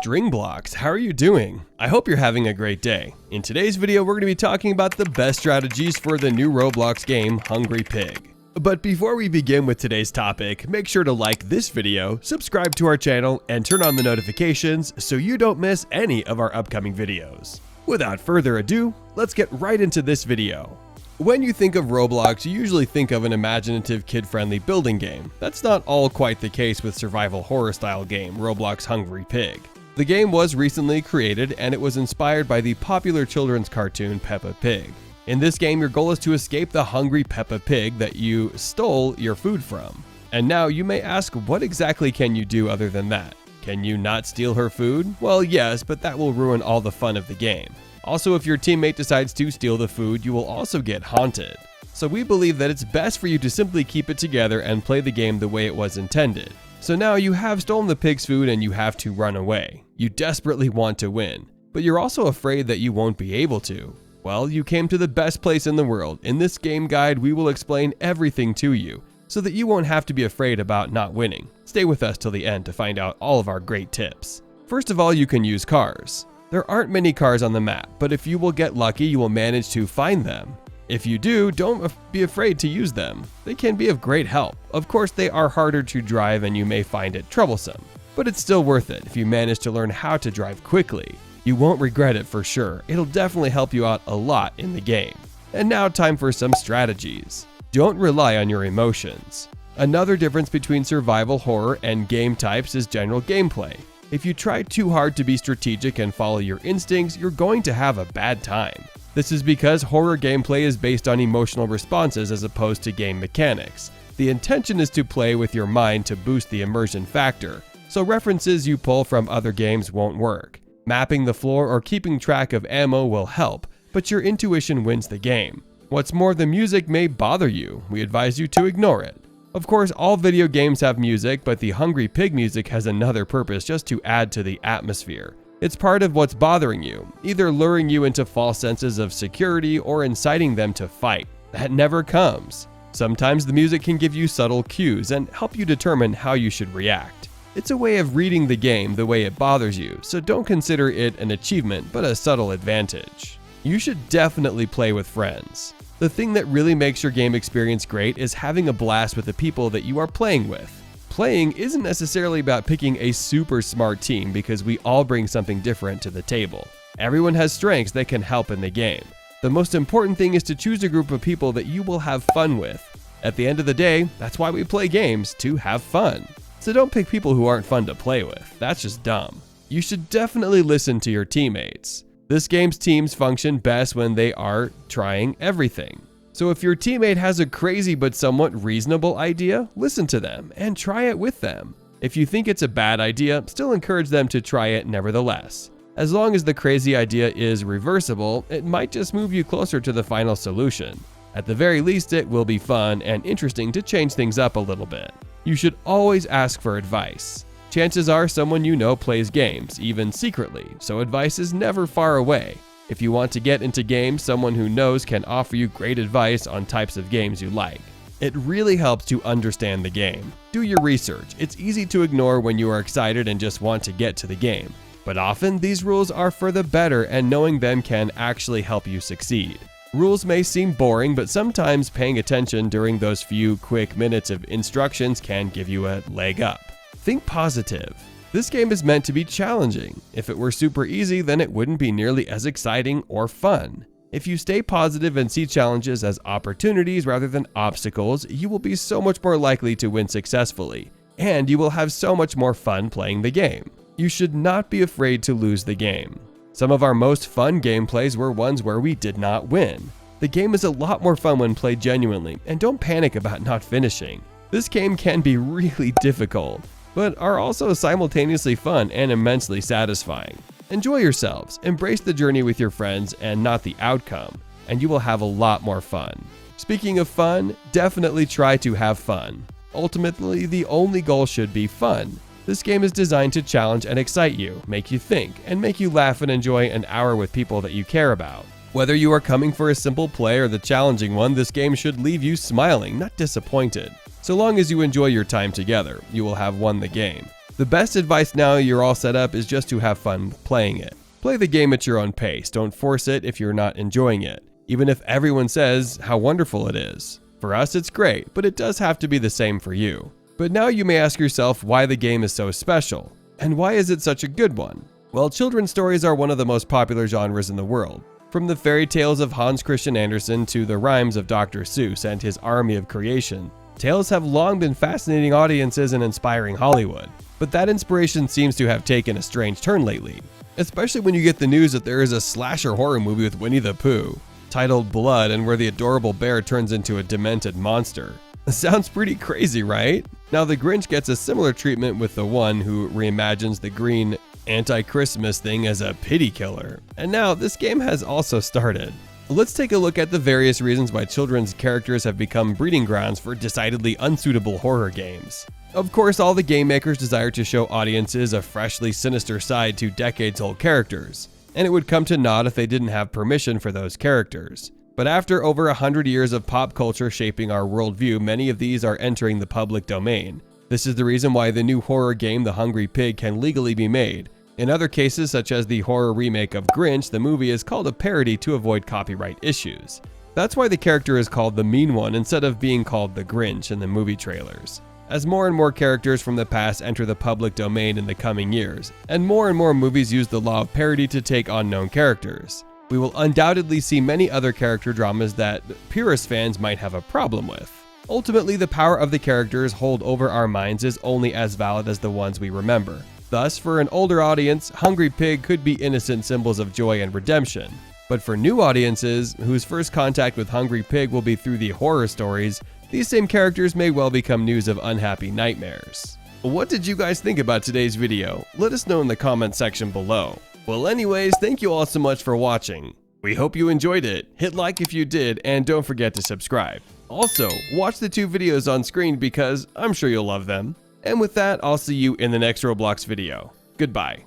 String Blox. How are you doing? I hope you're having a great day. In today's video, we're going to be talking about the best strategies for the new Roblox game, Hungry Pig. But before we begin with today's topic, make sure to like this video, subscribe to our channel, and turn on the notifications so you don't miss any of our upcoming videos. Without further ado, let's get right into this video. When you think of Roblox, you usually think of an imaginative, kid-friendly building game. That's not all quite the case with survival horror-style game, Roblox Hungry Pig. The game was recently created, and it was inspired by the popular children's cartoon Peppa Pig. In this game, your goal is to escape the hungry Peppa Pig that you stole your food from. And now you may ask, what exactly can you do other than that? Can you not steal her food? Well, yes, but that will ruin all the fun of the game. Also, if your teammate decides to steal the food, you will also get haunted. So we believe that it's best for you to simply keep it together and play the game the way it was intended. So now you have stolen the pig's food and you have to run away. You desperately want to win, but you're also afraid that you won't be able to. Well, you came to the best place in the world. In this game guide, we will explain everything to you so that you won't have to be afraid about not winning. Stay with us till the end to find out all of our great tips. First of all, you can use cars. There aren't many cars on the map, but if you will get lucky, you will manage to find them. If you do, don't be afraid to use them. They can be of great help. Of course, they are harder to drive and you may find it troublesome, but it's still worth it if you manage to learn how to drive quickly. You won't regret it for sure. It'll definitely help you out a lot in the game. And now time for some strategies. Don't rely on your emotions. Another difference between survival horror and game types is general gameplay. If you try too hard to be strategic and follow your instincts, you're going to have a bad time. This is because horror gameplay is based on emotional responses as opposed to game mechanics. The intention is to play with your mind to boost the immersion factor, so references you pull from other games won't work. Mapping the floor or keeping track of ammo will help, but your intuition wins the game. What's more, the music may bother you. We advise you to ignore it. Of course, all video games have music, but the Hungry Pig music has another purpose just to add to the atmosphere. It's part of what's bothering you, either luring you into false senses of security or inciting them to fight. That never comes. Sometimes the music can give you subtle cues and help you determine how you should react. It's a way of reading the game the way it bothers you, so don't consider it an achievement, but a subtle advantage. You should definitely play with friends. The thing that really makes your game experience great is having a blast with the people that you are playing with. Playing isn't necessarily about picking a super smart team because we all bring something different to the table. Everyone has strengths that can help in the game. The most important thing is to choose a group of people that you will have fun with. At the end of the day, that's why we play games, to have fun. So don't pick people who aren't fun to play with. That's just dumb. You should definitely listen to your teammates. This game's teams function best when they are trying everything. So if your teammate has a crazy but somewhat reasonable idea, listen to them and try it with them. If you think it's a bad idea, still encourage them to try it nevertheless. As long as the crazy idea is reversible, it might just move you closer to the final solution. At the very least, it will be fun and interesting to change things up a little bit. You should always ask for advice. Chances are someone you know plays games, even secretly, so advice is never far away. If you want to get into games, someone who knows can offer you great advice on types of games you like. It really helps to understand the game. Do your research. It's easy to ignore when you are excited and just want to get to the game. But often, these rules are for the better and knowing them can actually help you succeed. Rules may seem boring, but sometimes paying attention during those few quick minutes of instructions can give you a leg up. Think positive. This game is meant to be challenging. If it were super easy, then it wouldn't be nearly as exciting or fun. If you stay positive and see challenges as opportunities rather than obstacles, you will be so much more likely to win successfully, and you will have so much more fun playing the game. You should not be afraid to lose the game. Some of our most fun gameplays were ones where we did not win. The game is a lot more fun when played genuinely, and don't panic about not finishing. This game can be really difficult, but are also simultaneously fun and immensely satisfying. Enjoy yourselves, embrace the journey with your friends and not the outcome, and you will have a lot more fun. Speaking of fun, definitely try to have fun. Ultimately, the only goal should be fun. This game is designed to challenge and excite you, make you think, and make you laugh and enjoy an hour with people that you care about. Whether you are coming for a simple play or the challenging one, this game should leave you smiling, not disappointed. So long as you enjoy your time together, you will have won the game. The best advice now you're all set up is just to have fun playing it. Play the game at your own pace, don't force it if you're not enjoying it, even if everyone says how wonderful it is. For us it's great, but it does have to be the same for you. But now you may ask yourself why the game is so special, and why is it such a good one? Well, children's stories are one of the most popular genres in the world. From the fairy tales of Hans Christian Andersen to the rhymes of Dr. Seuss and his army of creation, tales have long been fascinating audiences and inspiring Hollywood. But that inspiration seems to have taken a strange turn lately, especially when you get the news that there is a slasher horror movie with Winnie the Pooh, titled Blood, and where the adorable bear turns into a demented monster. Sounds pretty crazy, right? Now the Grinch gets a similar treatment with the one who reimagines the green anti-Christmas thing as a pity killer. And now this game has also started. Let's take a look at the various reasons why children's characters have become breeding grounds for decidedly unsuitable horror games. Of course, all the game makers desire to show audiences a freshly sinister side to decades-old characters, and it would come to naught if they didn't have permission for those characters. But after over 100 years of pop culture shaping our worldview, many of these are entering the public domain. This is the reason why the new horror game The Hungry Pig can legally be made. In other cases, such as the horror remake of Grinch, the movie is called a parody to avoid copyright issues. That's why the character is called the Mean One instead of being called the Grinch in the movie trailers. As more and more characters from the past enter the public domain in the coming years, and more movies use the law of parody to take on known characters, we will undoubtedly see many other character dramas that purist fans might have a problem with. Ultimately, the power of the characters hold over our minds is only as valid as the ones we remember. Thus, for an older audience, Hungry Pig could be innocent symbols of joy and redemption. But for new audiences, whose first contact with Hungry Pig will be through the horror stories, these same characters may well become news of unhappy nightmares. What did you guys think about today's video? Let us know in the comment section below. Well anyways, thank you all so much for watching. We hope you enjoyed it. Hit like if you did, and don't forget to subscribe. Also, watch the 2 videos on screen because I'm sure you'll love them. And with that, I'll see you in the next Roblox video. Goodbye.